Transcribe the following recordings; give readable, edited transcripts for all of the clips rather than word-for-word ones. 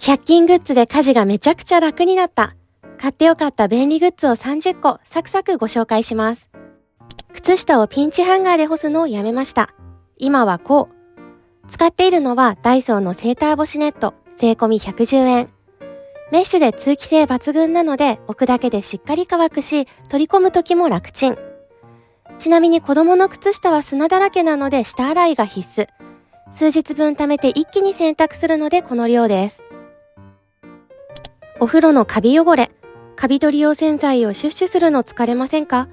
100均グッズで家事がめちゃくちゃ楽になった。買ってよかった便利グッズを30個サクサクご紹介します。靴下をピンチハンガーで干すのをやめました。今はこう。使っているのはダイソーのセーター干しネット、税込み110円。メッシュで通気性抜群なので置くだけでしっかり乾くし、取り込む時も楽ちん。ちなみに子供の靴下は砂だらけなので下洗いが必須。数日分貯めて一気に洗濯するのでこの量です。お風呂のカビ汚れ、カビ取り用洗剤をシュッシュするの疲れませんか？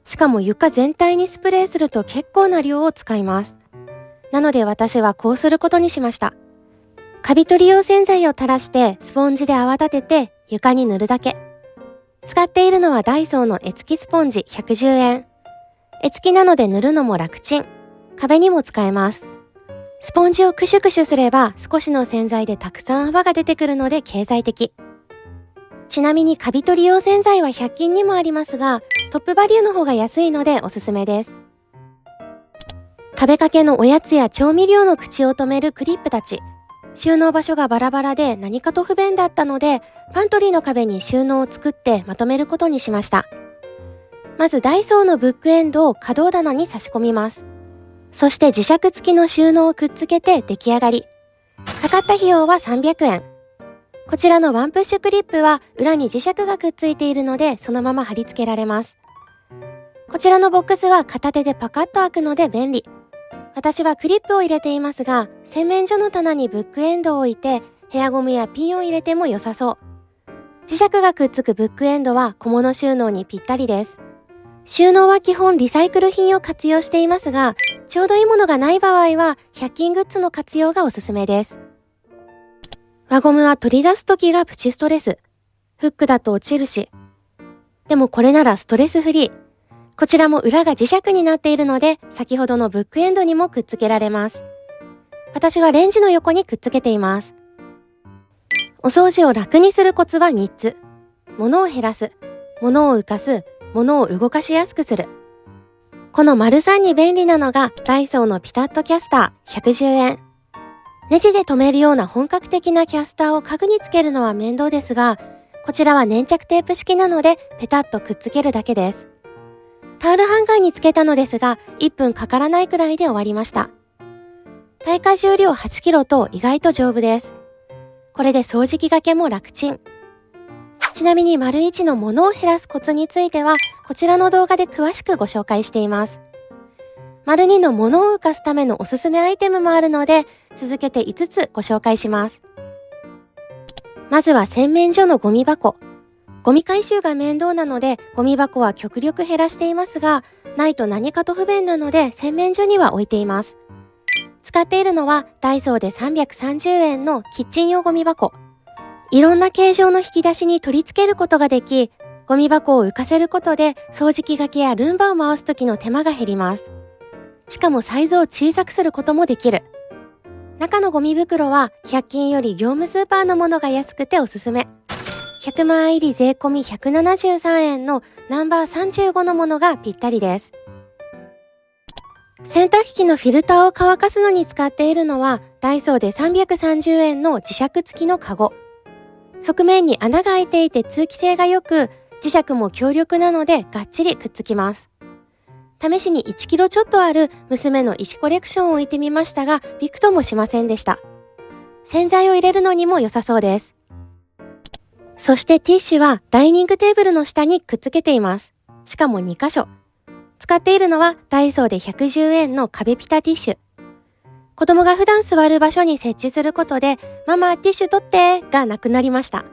しかも床全体にスプレーすると結構な量を使います。なので私はこうすることにしました。カビ取り用洗剤を垂らしてスポンジで泡立てて床に塗るだけ。使っているのはダイソーの絵付きスポンジ110円。絵付きなので塗るのも楽ちん。壁にも使えます。スポンジをクシュクシュすれば少しの洗剤でたくさん泡が出てくるので経済的。ちなみにカビ取り用洗剤は100均にもありますが、トップバリューの方が安いのでおすすめです。食べかけのおやつや調味料の口を留めるクリップたち。収納場所がバラバラで何かと不便だったので、パントリーの壁に収納を作ってまとめることにしました。まずダイソーのブックエンドを可動棚に差し込みます。そして磁石付きの収納をくっつけて出来上がり。かかった費用は300円。こちらのワンプッシュクリップは裏に磁石がくっついているのでそのまま貼り付けられます。こちらのボックスは片手でパカッと開くので便利。私はクリップを入れていますが、洗面所の棚にブックエンドを置いてヘアゴムやピンを入れても良さそう。磁石がくっつくブックエンドは小物収納にぴったりです。収納は基本リサイクル品を活用していますが、ちょうどいいものがない場合は100均グッズの活用がおすすめです。輪ゴムは取り出すときがプチストレス。フックだと落ちるし。でもこれならストレスフリー。こちらも裏が磁石になっているので、先ほどのブックエンドにもくっつけられます。私はレンジの横にくっつけています。お掃除を楽にするコツは3つ。物を減らす。物を浮かす。物を動かしやすくする。この丸3に便利なのがダイソーのピタッとキャスター110円。ネジで留めるような本格的なキャスターを家具につけるのは面倒ですが、こちらは粘着テープ式なのでペタッとくっつけるだけです。タオルハンガーにつけたのですが、1分かからないくらいで終わりました。耐荷重量8キロと意外と丈夫です。これで掃除機がけも楽ちん。ちなみに丸1の物を減らすコツについては、こちらの動画で詳しくご紹介しています。丸2の物を浮かすためのおすすめアイテムもあるので、続けて5つご紹介します。まずは洗面所のゴミ箱。ゴミ回収が面倒なので、ゴミ箱は極力減らしていますが、ないと何かと不便なので洗面所には置いています。使っているのはダイソーで330円のキッチン用ゴミ箱。いろんな形状の引き出しに取り付けることができ、ゴミ箱を浮かせることで掃除機がけやルンバを回す時の手間が減ります。しかもサイズを小さくすることもできる。中のゴミ袋は100均より業務スーパーのものが安くておすすめ。100枚入り税込み173円のナンバー35のものがぴったりです。洗濯機のフィルターを乾かすのに使っているのはダイソーで330円の磁石付きのカゴ。側面に穴が開いていて通気性が良く、磁石も強力なのでがっちりくっつきます。試しに1キロちょっとある娘の石コレクションを置いてみましたが、びくともしませんでした。洗剤を入れるのにも良さそうです。そしてティッシュはダイニングテーブルの下にくっつけています。しかも2箇所。使っているのはダイソーで110円の壁ピタティッシュ。子供が普段座る場所に設置することで、ママティッシュ取ってがなくなりました。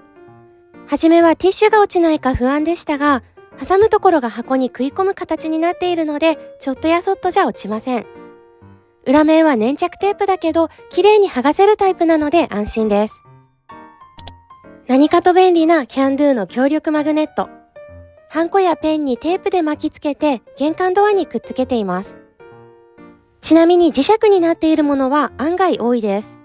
はじめはティッシュが落ちないか不安でしたが、挟むところが箱に食い込む形になっているので、ちょっとやそっとじゃ落ちません。裏面は粘着テープだけど、綺麗に剥がせるタイプなので安心です。何かと便利なキャンドゥの強力マグネット。ハンコやペンにテープで巻きつけて玄関ドアにくっつけています。ちなみに磁石になっているものは案外多いです。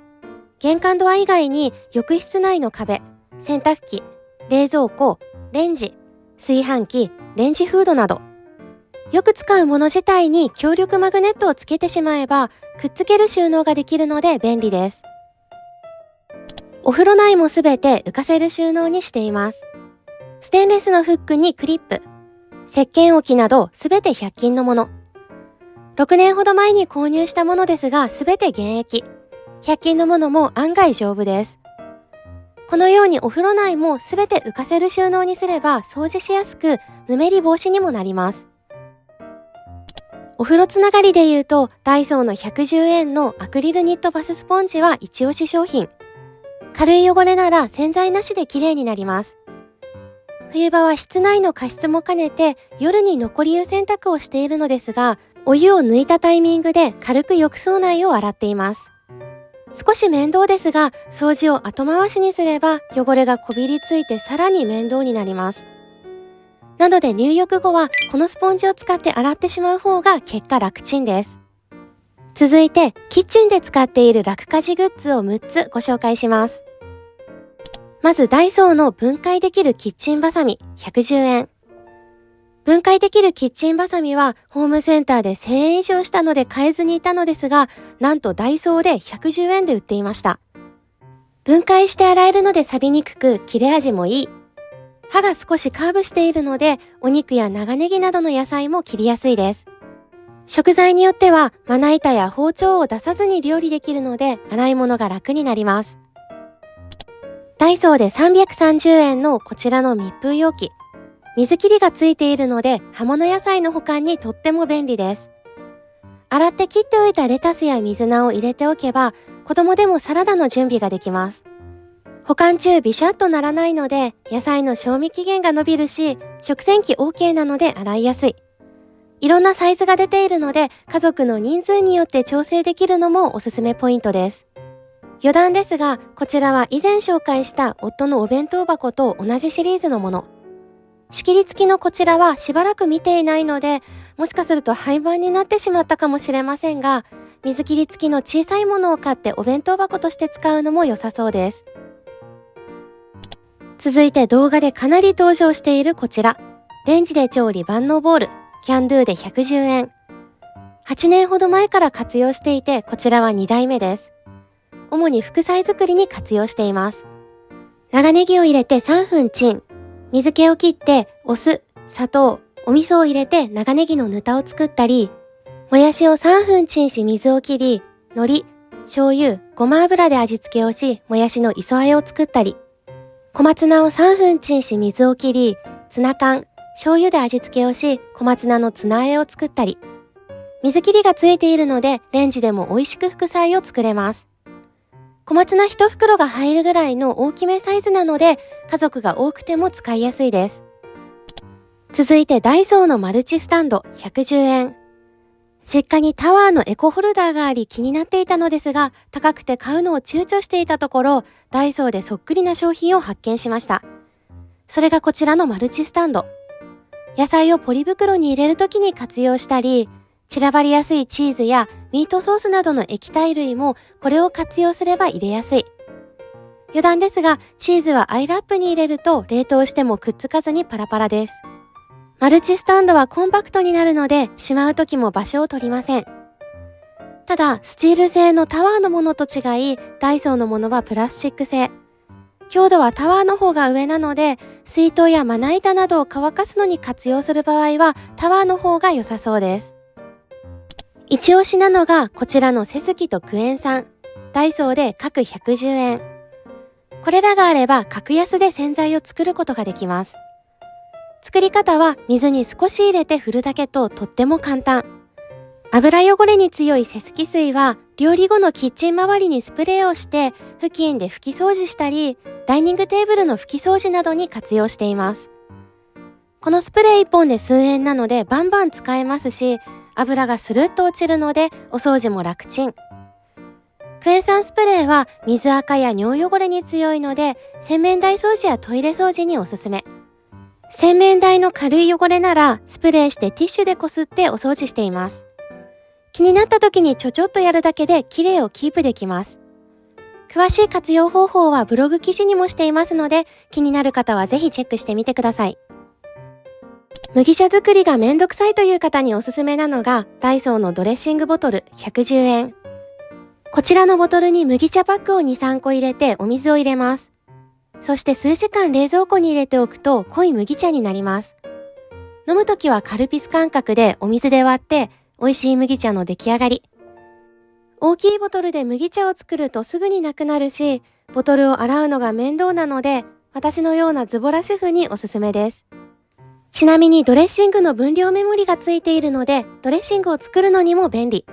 玄関ドア以外に浴室内の壁、洗濯機、冷蔵庫、レンジ、炊飯器、レンジフードなど。よく使うもの自体に強力マグネットをつけてしまえば、くっつける収納ができるので便利です。お風呂内もすべて浮かせる収納にしています。ステンレスのフックにクリップ、石鹸置きなどすべて100均のもの。6年ほど前に購入したものですが、すべて現役。100均のものも案外丈夫です。このようにお風呂内もすべて浮かせる収納にすれば掃除しやすく、ぬめり防止にもなります。お風呂つながりで言うと、ダイソーの110円のアクリルニットバススポンジは一押し商品。軽い汚れなら洗剤なしで綺麗になります。冬場は室内の加湿も兼ねて夜に残り湯洗濯をしているのですが、お湯を抜いたタイミングで軽く浴槽内を洗っています。少し面倒ですが、掃除を後回しにすれば汚れがこびりついてさらに面倒になります。なので入浴後はこのスポンジを使って洗ってしまう方が結果楽ちんです。続いてキッチンで使っている楽家事グッズを6つご紹介します。まずダイソーの分解できるキッチンバサミ110円。分解できるキッチンバサミはホームセンターで1000円以上したので買えずにいたのですが、なんとダイソーで110円で売っていました。分解して洗えるので錆びにくく切れ味もいい。刃が少しカーブしているのでお肉や長ネギなどの野菜も切りやすいです。食材によってはまな板や包丁を出さずに料理できるので洗い物が楽になります。ダイソーで330円のこちらの密封容器。水切りがついているので葉物野菜の保管にとっても便利です。洗って切っておいたレタスや水菜を入れておけば子供でもサラダの準備ができます。保管中ビシャッとならないので野菜の賞味期限が伸びるし、食洗機 OK なので洗いやすい。いろんなサイズが出ているので家族の人数によって調整できるのもおすすめポイントです。余談ですが、こちらは以前紹介した夫のお弁当箱と同じシリーズのもの。仕切り付きのこちらはしばらく見ていないので、もしかすると廃盤になってしまったかもしれませんが、水切り付きの小さいものを買ってお弁当箱として使うのも良さそうです。続いて動画でかなり登場しているこちら。レンジで調理万能ボウル、キャンドゥで110円。8年ほど前から活用していて、こちらは2代目です。主に副菜作りに活用しています。長ネギを入れて3分チン。水気を切ってお酢、砂糖、お味噌を入れて長ネギのぬたを作ったり、もやしを3分チンし水を切り、海苔、醤油、ごま油で味付けをし、もやしの磯和えを作ったり、小松菜を3分チンし水を切り、ツナ缶、醤油で味付けをし、小松菜のツナ和えを作ったり、水切りがついているのでレンジでも美味しく副菜を作れます。小松菜1袋が入るぐらいの大きめサイズなので家族が多くても使いやすいです。続いてダイソーのマルチスタンド110円。実家にタワーのエコホルダーがあり気になっていたのですが、高くて買うのを躊躇していたところ、ダイソーでそっくりな商品を発見しました。それがこちらのマルチスタンド。野菜をポリ袋に入れるときに活用したり、散らばりやすいチーズやミートソースなどの液体類もこれを活用すれば入れやすい。余談ですが、チーズはアイラップに入れると冷凍してもくっつかずにパラパラです。マルチスタンドはコンパクトになるのでしまうときも場所を取りません。ただ、スチール製のタワーのものと違い、ダイソーのものはプラスチック製。強度はタワーの方が上なので、水筒やまな板などを乾かすのに活用する場合はタワーの方が良さそうです。一押しなのがこちらのセスキとクエン酸。ダイソーで各110円。これらがあれば格安で洗剤を作ることができます。作り方は水に少し入れて振るだけととっても簡単。油汚れに強いセスキ水は料理後のキッチン周りにスプレーをして布巾で拭き掃除したり、ダイニングテーブルの拭き掃除などに活用しています。このスプレー1本で数円なのでバンバン使えますし、油がスルッと落ちるのでお掃除も楽ちん。クエン酸スプレーは水垢や尿汚れに強いので洗面台掃除やトイレ掃除におすすめ。洗面台の軽い汚れならスプレーしてティッシュでこすってお掃除しています。気になった時にちょちょっとやるだけで綺麗をキープできます。詳しい活用方法はブログ記事にもしていますので気になる方はぜひチェックしてみてください。麦茶作りがめんどくさいという方におすすめなのがダイソーのドレッシングボトル110円。こちらのボトルに麦茶パックを2、3個入れてお水を入れます。そして数時間冷蔵庫に入れておくと濃い麦茶になります。飲むときはカルピス感覚でお水で割って美味しい麦茶の出来上がり。大きいボトルで麦茶を作るとすぐになくなるし、ボトルを洗うのが面倒なので、私のようなズボラ主婦におすすめです。ちなみにドレッシングの分量メモリがついているので、ドレッシングを作るのにも便利。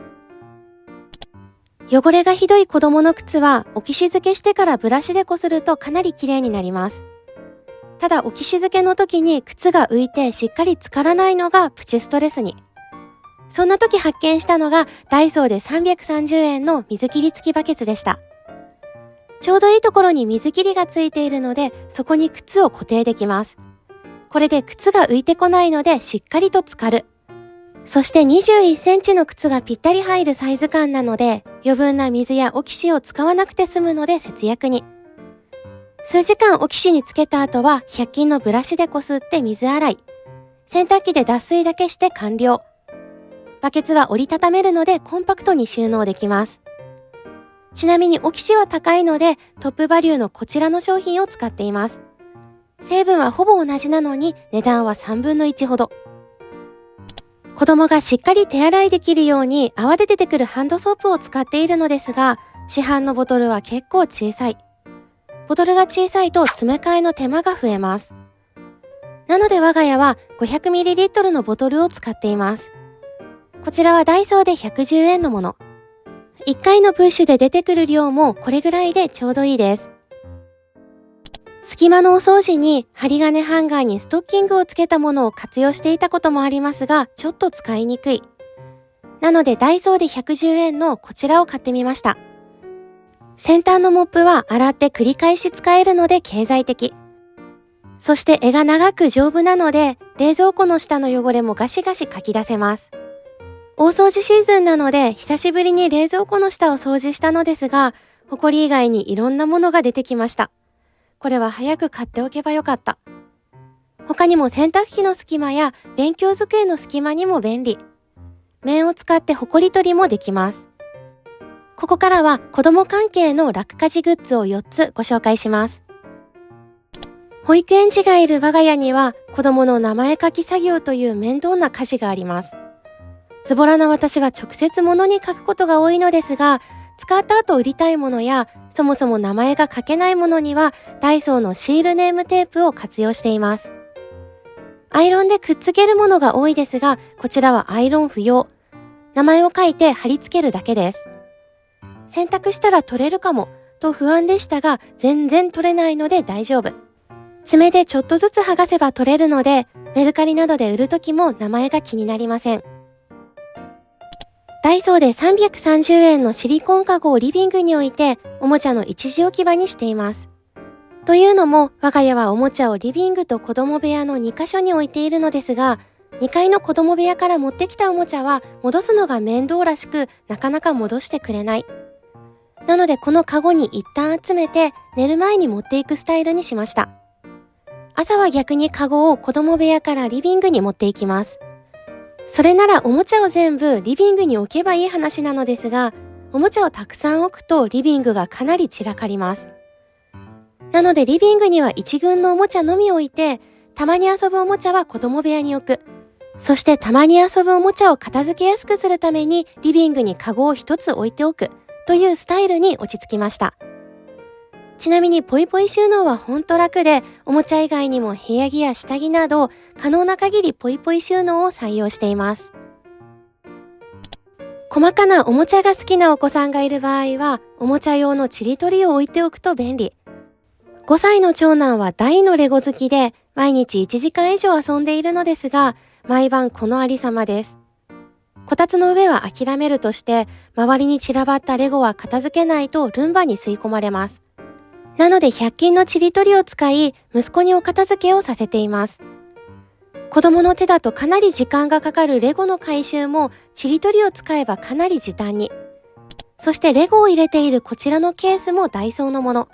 汚れがひどい子供の靴はオキシ漬けしてからブラシでこするとかなり綺麗になります。ただオキシ漬けの時に靴が浮いてしっかり浸からないのがプチストレスに。そんな時発見したのがダイソーで330円の水切り付きバケツでした。ちょうどいいところに水切りがついているので、そこに靴を固定できます。これで靴が浮いてこないのでしっかりと浸かる。そして21センチの靴がぴったり入るサイズ感なので、余分な水やオキシを使わなくて済むので節約に。数時間オキシにつけた後は100均のブラシでこすって水洗い。洗濯機で脱水だけして完了。バケツは折りたためるのでコンパクトに収納できます。ちなみにオキシは高いのでトップバリューのこちらの商品を使っています。成分はほぼ同じなのに値段は3分の1ほど。子供がしっかり手洗いできるように泡で出てくるハンドソープを使っているのですが、市販のボトルは結構小さい。ボトルが小さいと詰め替えの手間が増えます。なので我が家は 500ml のボトルを使っています。こちらはダイソーで110円のもの。1回のプッシュで出てくる量もこれぐらいでちょうどいいです。隙間のお掃除に針金ハンガーにストッキングをつけたものを活用していたこともありますが、ちょっと使いにくい。なのでダイソーで110円のこちらを買ってみました。先端のモップは洗って繰り返し使えるので経済的。そして柄が長く丈夫なので、冷蔵庫の下の汚れもガシガシかき出せます。大掃除シーズンなので久しぶりに冷蔵庫の下を掃除したのですが、ホコリ以外にいろんなものが出てきました。これは早く買っておけばよかった。他にも洗濯機の隙間や勉強机の隙間にも便利。面を使ってホコリ取りもできます。ここからは子供関係の楽家事グッズを4つご紹介します。保育園児がいる我が家には子供の名前書き作業という面倒な家事があります。ズボラな私は直接物に書くことが多いのですが、使った後売りたいものや、そもそも名前が書けないものには、ダイソーのシールネームテープを活用しています。アイロンでくっつけるものが多いですが、こちらはアイロン不要。名前を書いて貼り付けるだけです。洗濯したら取れるかも、と不安でしたが、全然取れないので大丈夫。爪でちょっとずつ剥がせば取れるので、メルカリなどで売るときも名前が気になりません。ダイソーで330円のシリコンカゴをリビングに置いて、おもちゃの一時置き場にしています。というのも、我が家はおもちゃをリビングと子供部屋の2カ所に置いているのですが、2階の子供部屋から持ってきたおもちゃは戻すのが面倒らしく、なかなか戻してくれない。なのでこのカゴに一旦集めて、寝る前に持っていくスタイルにしました。朝は逆にカゴを子供部屋からリビングに持っていきます。それならおもちゃを全部リビングに置けばいい話なのですが、おもちゃをたくさん置くとリビングがかなり散らかります。なのでリビングには一群のおもちゃのみ置いて、たまに遊ぶおもちゃは子供部屋に置く。そしてたまに遊ぶおもちゃを片付けやすくするためにリビングにカゴを一つ置いておくというスタイルに落ち着きました。ちなみにポイポイ収納はほんと楽で、おもちゃ以外にも部屋着や下着など可能な限りポイポイ収納を採用しています。細かなおもちゃが好きなお子さんがいる場合は、おもちゃ用のちりとりを置いておくと便利。5歳の長男は大のレゴ好きで、毎日1時間以上遊んでいるのですが、毎晩このありさまです。こたつの上は諦めるとして、周りに散らばったレゴは片付けないとルンバに吸い込まれます。なので100均のちりとりを使い、息子にお片付けをさせています。子供の手だとかなり時間がかかるレゴの回収も、ちりとりを使えばかなり時短に。そしてレゴを入れているこちらのケースもダイソーのもの。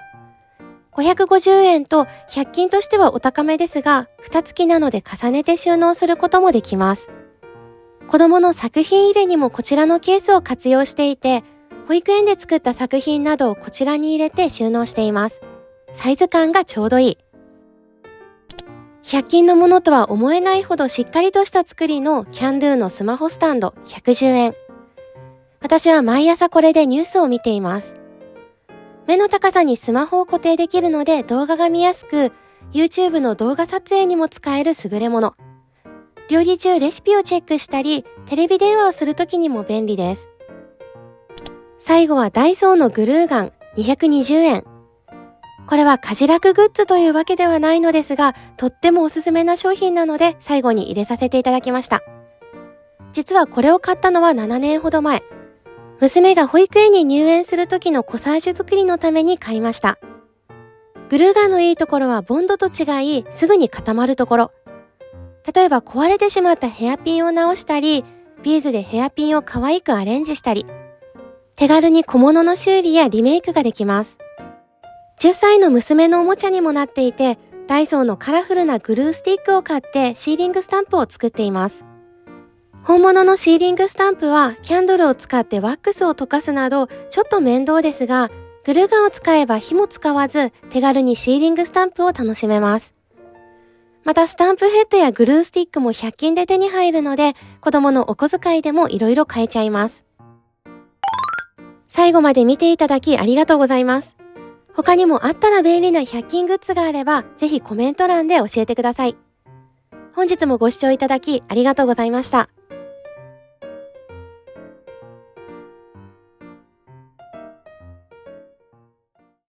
550円と100均としてはお高めですが、蓋付きなので重ねて収納することもできます。子供の作品入れにもこちらのケースを活用していて、保育園で作った作品などをこちらに入れて収納しています。サイズ感がちょうどいい。100均のものとは思えないほどしっかりとした作りのキャンドゥのスマホスタンド110円。私は毎朝これでニュースを見ています。目の高さにスマホを固定できるので動画が見やすく、YouTube の動画撮影にも使える優れもの。料理中レシピをチェックしたり、テレビ電話をするときにも便利です。最後はダイソーのグルーガン220円。これは家事楽グッズというわけではないのですが、とってもおすすめな商品なので最後に入れさせていただきました。実はこれを買ったのは7年ほど前。娘が保育園に入園する時のコサージュ作りのために買いました。グルーガンのいいところはボンドと違い、すぐに固まるところ。例えば壊れてしまったヘアピンを直したり、ビーズでヘアピンを可愛くアレンジしたり、手軽に小物の修理やリメイクができます。10歳の娘のおもちゃにもなっていて、ダイソーのカラフルなグルースティックを買ってシーリングスタンプを作っています。本物のシーリングスタンプはキャンドルを使ってワックスを溶かすなどちょっと面倒ですが、グルーガンを使えば火も使わず手軽にシーリングスタンプを楽しめます。またスタンプヘッドやグルースティックも100均で手に入るので、子供のお小遣いでもいろいろ買えちゃいます。最後まで見ていただきありがとうございます。他にもあったら便利な100均グッズがあれば、ぜひコメント欄で教えてください。本日もご視聴いただきありがとうございました。